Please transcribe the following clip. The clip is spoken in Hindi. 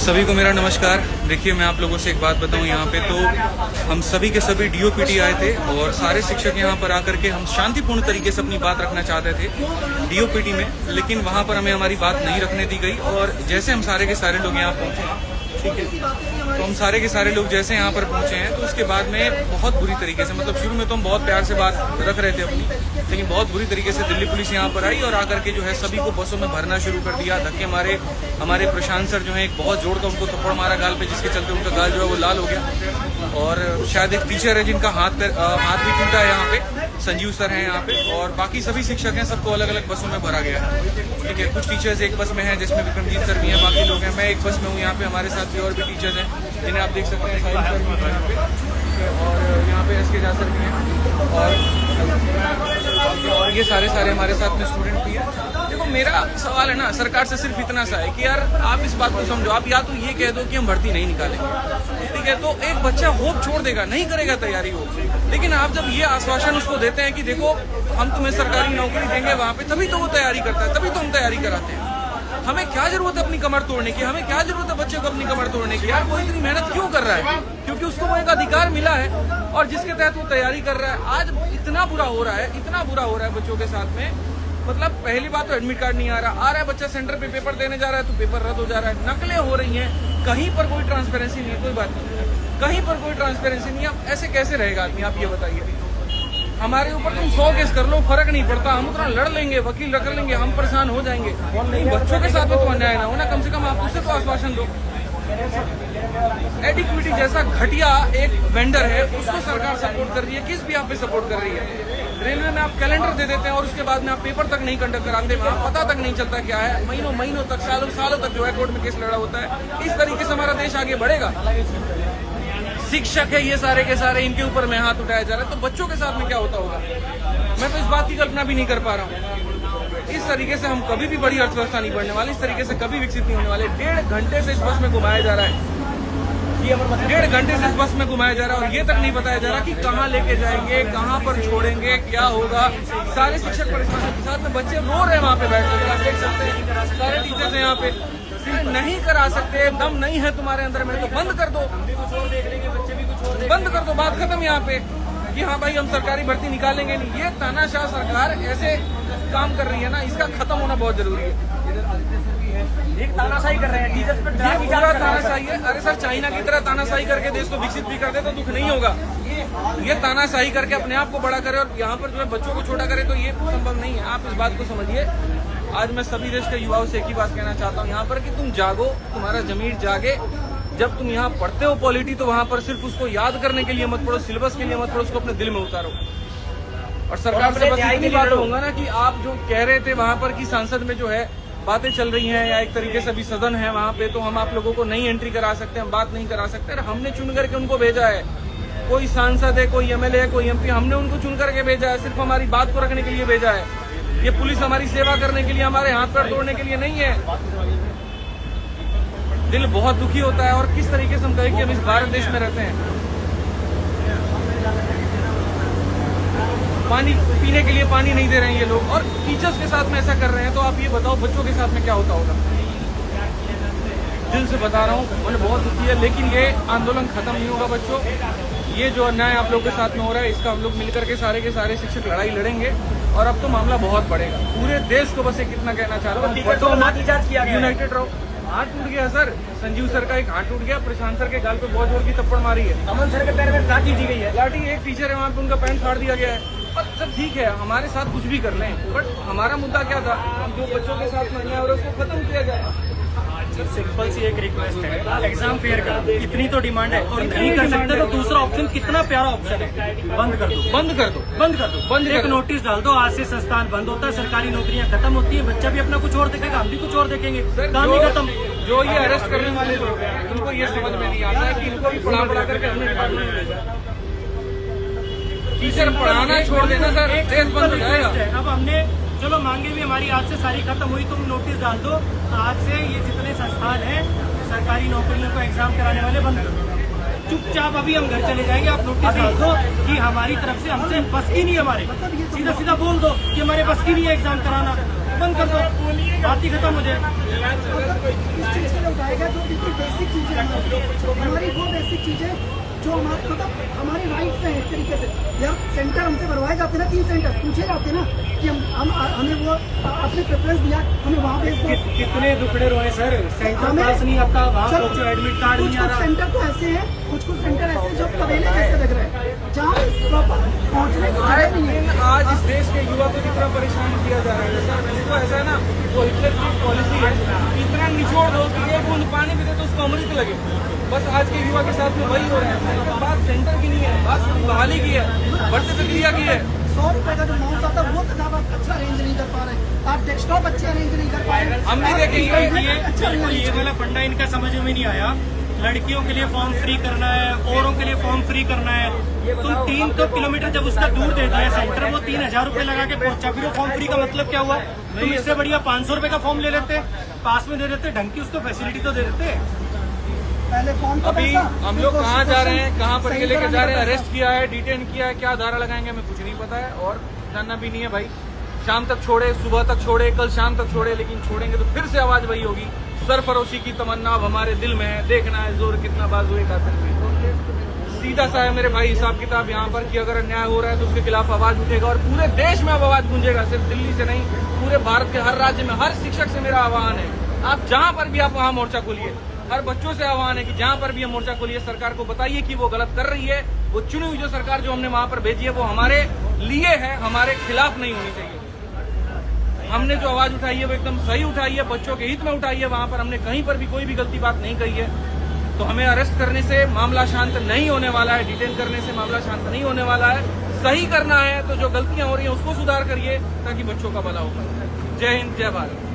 सभी को मेरा नमस्कार। देखिए, मैं आप लोगों से एक बात बताऊं, यहाँ पे तो हम सभी के सभी डीओपीटी आए थे और सारे शिक्षक यहाँ पर आकर के हम शांतिपूर्ण तरीके से अपनी बात रखना चाहते थे डीओपीटी में, लेकिन वहाँ पर हमें हमारी बात नहीं रखने दी गई। और जैसे हम सारे के सारे लोग यहाँ पहुँचे, ठीक है, तो हम सारे के सारे लोग जैसे यहाँ पर पहुंचे हैं तो उसके बाद में बहुत बुरी तरीके से, मतलब शुरू में तो हम बहुत प्यार से बात रख रहे थे अपनी, लेकिन बहुत बुरी तरीके से दिल्ली पुलिस यहाँ पर आई और आकर के जो है सभी को बसों में भरना शुरू कर दिया। धक्के मारे। हमारे प्रशांत सर जो है एक बहुत जोर का उनको थप्पड़ मारा गाल पे, जिसके चलते उनका गाल जो है वो लाल हो गया। और शायद एक टीचर है जिनका हाथ भी टूटा है यहाँ पे, संजीव सर हैं यहाँ पे, और बाकी सभी शिक्षक हैं, सबको अलग अलग बसों में भरा गया है। ठीक है, कुछ टीचर्स एक बस में हैं जिसमें विक्रमजीत सर भी हैं, बाकी लोग हैं। मैं एक बस में हूँ यहाँ पे, हमारे साथ भी और भी टीचर्स हैं जिन्हें आप देख सकते हैं, साहिल सर भी हैं यहाँ पे, और यहाँ पे SK झा सर भी हैं, और ये सारे हमारे साथ में स्टूडेंट भी हैं। देखो, मेरा सवाल है ना सरकार से सिर्फ इतना सा है कि यार आप इस बात को समझो। आप या तो ये कह दो कि हम भर्ती नहीं निकालेंगे, ठीक है, तो एक बच्चा होप छोड़ देगा, नहीं करेगा तैयारी हो। लेकिन आप जब ये आश्वासन उसको देते हैं कि देखो हम तुम्हें सरकारी नौकरी देंगे वहाँ पे, तभी तो वो तैयारी करता है, तभी तो हम तैयारी कराते हैं। हमें क्या जरूरत है अपनी कमर तोड़ने की? हमें क्या जरूरत है बच्चे को अपनी कमर तोड़ने की? यार वो इतनी मेहनत क्यों कर रहा है? क्योंकि उसको वो एक अधिकार मिला है और जिसके तहत वो तैयारी कर रहा है। आज इतना बुरा हो रहा है बच्चों के साथ में। मतलब पहली बात तो एडमिट कार्ड नहीं आ रहा है, बच्चा सेंटर पे पेपर देने जा रहा है तो पेपर रद्द हो जा रहा है, नकलें हो रही हैं, कहीं पर कोई ट्रांसपेरेंसी नहीं है। कोई बात नहीं, कहीं पर कोई ट्रांसपेरेंसी नहीं है। ऐसे कैसे रहेगा आदमी? आप ये बताइए। हमारे ऊपर तुम 100 केस कर लो, फर्क नहीं पड़ता, हम उतना लड़ लेंगे, वकील रख लेंगे, हम परेशान हो जाएंगे। नहीं, बच्चों के साथ तो अन्याय ना हो ना, कम से कम आप उससे तो आश्वासन दो। एडिक्विटी जैसा घटिया एक वेंडर है, उसको सरकार सपोर्ट कर रही है, किस भी आप पे सपोर्ट कर रही है। रेलवे में आप कैलेंडर दे देते हैं और उसके बाद में आप पेपर तक नहीं कंडक्ट कराते, वहाँ पता तक नहीं चलता क्या है। महीनों तक, सालों तक जो है कोर्ट में केस लड़ा होता है। इस तरीके से हमारा देश आगे बढ़ेगा? शिक्षक है ये सारे के सारे, इनके ऊपर में हाथ उठाया जा रहा है, तो बच्चों के साथ में क्या होता होगा? मैं तो इस बात की कल्पना भी नहीं कर पा रहा हूँ। इस तरीके से हम कभी भी बड़ी अर्थव्यवस्था नहीं बढ़ने वाली, इस तरीके से कभी विकसित नहीं होने वाले। 1.5 घंटे से इस बस में घुमाया जा रहा है, 1.5 घंटे से इस बस में घुमाया जा रहा है और ये तक नहीं बताया जा रहा कि कहाँ लेके जाएंगे, कहाँ पर छोड़ेंगे, क्या होगा। सारे शिक्षक परेशान के साथ में, बच्चे रो रहे हैं वहाँ पे बैठ कर, आप देख सकते हैं। सारे टीचर्स हैं यहाँ पे, नहीं करा सकते, दम नहीं है तुम्हारे अंदर में तो बंद कर दो, बंद कर दो, बात खत्म यहाँ पे कि हाँ भाई हम सरकारी भर्ती निकालेंगे नहीं। ये तानाशाह सरकार ऐसे काम कर रही है ना, इसका खत्म होना बहुत जरूरी है। एक तानाशाही कर रहे हैं टीचर्स पे, ये पूरा तानाशाही है। अरे सर, चाइना की तरह तानाशाही करके देश को विकसित भी कर दे तो दुख नहीं होगा। ये तानाशाही करके अपने आप को बड़ा करे और यहाँ पर जो है बच्चों को छोटा करे, तो ये संभव नहीं है। आप इस बात को समझिए। आज मैं सभी देश के युवाओं से एक ही बात कहना चाहता हूँ यहाँ पर कि तुम जागो, तुम्हारा जमीर जागे। जब तुम यहाँ पढ़ते हो पॉलिटी, तो वहाँ पर सिर्फ उसको याद करने के लिए मत पढ़ो, सिलेबस के लिए मत पढ़ो, उसको अपने दिल में उतारो। और सरकार से बस इतनी बात होगा ना कि आप जो कह रहे थे वहाँ पर कि सांसद में जो है बातें चल रही हैं, या एक तरीके से अभी सदन है वहाँ पे, तो हम आप लोगों को नहीं एंट्री करा सकते, हम बात नहीं करा सकते। हमने चुन करके उनको भेजा है, कोई सांसद है, कोई MLA है, कोई MP, हमने उनको चुन करके भेजा है, सिर्फ हमारी बात को रखने के लिए भेजा है। ये पुलिस हमारी सेवा करने के लिए, हमारे हाथ पैर तोड़ने के लिए नहीं है। दिल बहुत दुखी होता है। और किस तरीके से हम कहें कि हम इस भारत देश में रहते हैं, पानी पीने के लिए पानी नहीं दे रहे हैं ये लोग, और टीचर्स के साथ में ऐसा कर रहे हैं, तो आप ये बताओ बच्चों के साथ में क्या होता होगा? दिल से बता रहा हूँ, मुझे बहुत दुखी है। लेकिन ये आंदोलन खत्म नहीं होगा बच्चों। ये जो अन्याय आप लोग के साथ में हो रहा है, इसका हम लोग मिलकर के सारे शिक्षक लड़ाई लड़ेंगे और अब तो मामला बहुत बढ़ेगा। पूरे देश को बस एक कितना कहना चाह रहा हूँ, यूनाइटेड रहो। हाथ टूट गया सर, संजीव सर का एक हाथ टूट गया, प्रशांत सर के गाल पे बहुत जोर की थप्पड़ मारी है, अमन सर के पैर में लाठी दी गई है, लाठी। एक टीचर है वहाँ पे, उनका पैंट फाड़ दिया गया है। और सब ठीक है, हमारे साथ कुछ भी कर लें, बट हमारा मुद्दा क्या था? जो बच्चों के साथ में अन्याय हो रहा है उसको खत्म किया जाए। सिंपल सी एक रिक्वेस्ट है, एग्जाम फेयर करो, इतनी तो डिमांड है। और नहीं कर सकते तो दूसरा ऑप्शन कितना प्यारा ऑप्शन है, बंद कर दो, बंद कर दो, बंद कर दो, बंद एक नोटिस डाल दो, आज से संस्थान बंद होता है, सरकारी नौकरियां खत्म होती है, बच्चा भी अपना कुछ और देखेगा, हम भी कुछ और देखेंगे, काम ही खत्म। जो ये अरेस्ट करने वाले लोग हैं, उनको ये समझ में नहीं आता है कि इनको भी पढ़ा करके अपने डिपार्टमेंट में भेजा। टीचर पढ़ाना छोड़ देना सर, देश बंद हो जाएगा। अब हमने चलो मांगे भी हमारी आज से सारी खत्म हुई, तुम नोटिस डाल दो, आज से ये जितने संस्थान हैं सरकारी नौकरियों को एग्जाम कराने वाले बंद कर दो। चुपचाप अभी हम घर चले जाएंगे, आप नोटिस डाल दो कि हमारी तरफ से, हमसे बस की नहीं, हमारे सीधा सीधा बोल दो कि हमारे बस की नहीं है एग्जाम कराना, बंद कर दो, बात ही खत्म हो जाए। हमारी वो बेसिक चीजें जो हमारे मतलब हमारे राइट्स हैं एक तरीके से। यार सेंटर हमसे भरवाए जाते ना, 3 सेंटर पूछे जाते ना कि हम हमें वो अपने प्रेफरेंस दिया, हमें वहाँ भेज दो। कितने दुखड़े रोए सर, सेंटर पास नहीं आता, वहाँ पहुंचो एडमिट कार्ड नहीं आ कुछ रहा। सेंटर तो ऐसे हैं, कुछ सेंटर ऐसे जो तबेले जैसे लग रहे हैं, जहाँ प्रॉपर पहुँचने की जगह नहीं है। लेकिन आज इस देश के युवा को कितना परेशान किया जा रहा है सर, इसको ऐसा है ना, वो हिटलर की पॉलिसी है, इतना निचोड़ दो कि एक बूंद पानी भी दे तो उसको अमृत लगे। बस आज के युवा के साथ में वही हो रहा है। तो बात सेंटर की नहीं है, बात बहाली की है, बढ़ती प्रक्रिया की है। 100 रुपए का जो माउस आता है वो तो आप अच्छा अरेंज नहीं कर पा रहे, आप डेस्कटॉप अच्छे अरेंज नहीं कर पा रहे। हम भी देखेंगे ये वाला फंडा इनका समझ में नहीं आया। लड़कियों के लिए फॉर्म फ्री करना है, औरों के लिए फॉर्म फ्री करना है। तुम 3 किलोमीटर जब उसका दूर दे दिया सेंटर, वो 3000 रुपए लगा के पहुंचा, फिर वो फॉर्म फ्री का मतलब क्या हुआ? तुम इससे बढ़िया 500 रुपए का फॉर्म ले लेते, पास में दे देते, ढंग की उसको फैसिलिटी तो दे देते। पहले फॉर्म का अभी पैसा, हम लोग कहाँ जा रहे हैं, कहाँ पर सही के लेके कराने जा का रहे हैं, पैसा। अरेस्ट किया है, डिटेन किया है, क्या धारा लगाएंगे हमें कुछ नहीं पता है और जानना भी नहीं है भाई। शाम तक छोड़े, सुबह तक छोड़े, कल शाम तक छोड़े, लेकिन छोड़ेंगे तो फिर से आवाज वही होगी। सरफरोशी की तमन्ना अब हमारे दिल में है, देखना है जोर कितना बाजुए कातिल में। सीधा सा है मेरे भाई हिसाब किताब यहाँ पर कि अगर अन्याय हो रहा है तो उसके खिलाफ आवाज उठेगा और पूरे देश में अब आवाज गूंजेगा, सिर्फ दिल्ली से नहीं, पूरे भारत के हर राज्य में। हर शिक्षक से मेरा आह्वान है, आप जहाँ पर भी आप वहाँ मोर्चा खोलिए। हर बच्चों से आह्वान है कि जहाँ पर भी हम मोर्चा खोलिए, सरकार को बताइए कि वो गलत कर रही है। वो चुनी हुई जो सरकार जो हमने वहाँ पर भेजी है वो हमारे लिए है, हमारे खिलाफ नहीं होनी चाहिए। हमने जो आवाज उठाई है वो एकदम सही उठाई है, बच्चों के हित में उठाई है। वहाँ पर हमने कहीं पर भी कोई भी गलती बात नहीं कही है। तो हमें अरेस्ट करने से मामला शांत नहीं होने वाला है, डिटेन करने से मामला शांत नहीं होने वाला है। सही करना है तो जो गलतियां हो रही हैं उसको सुधार करिए ताकि बच्चों का भला हो पाए। जय हिंद, जय भारत।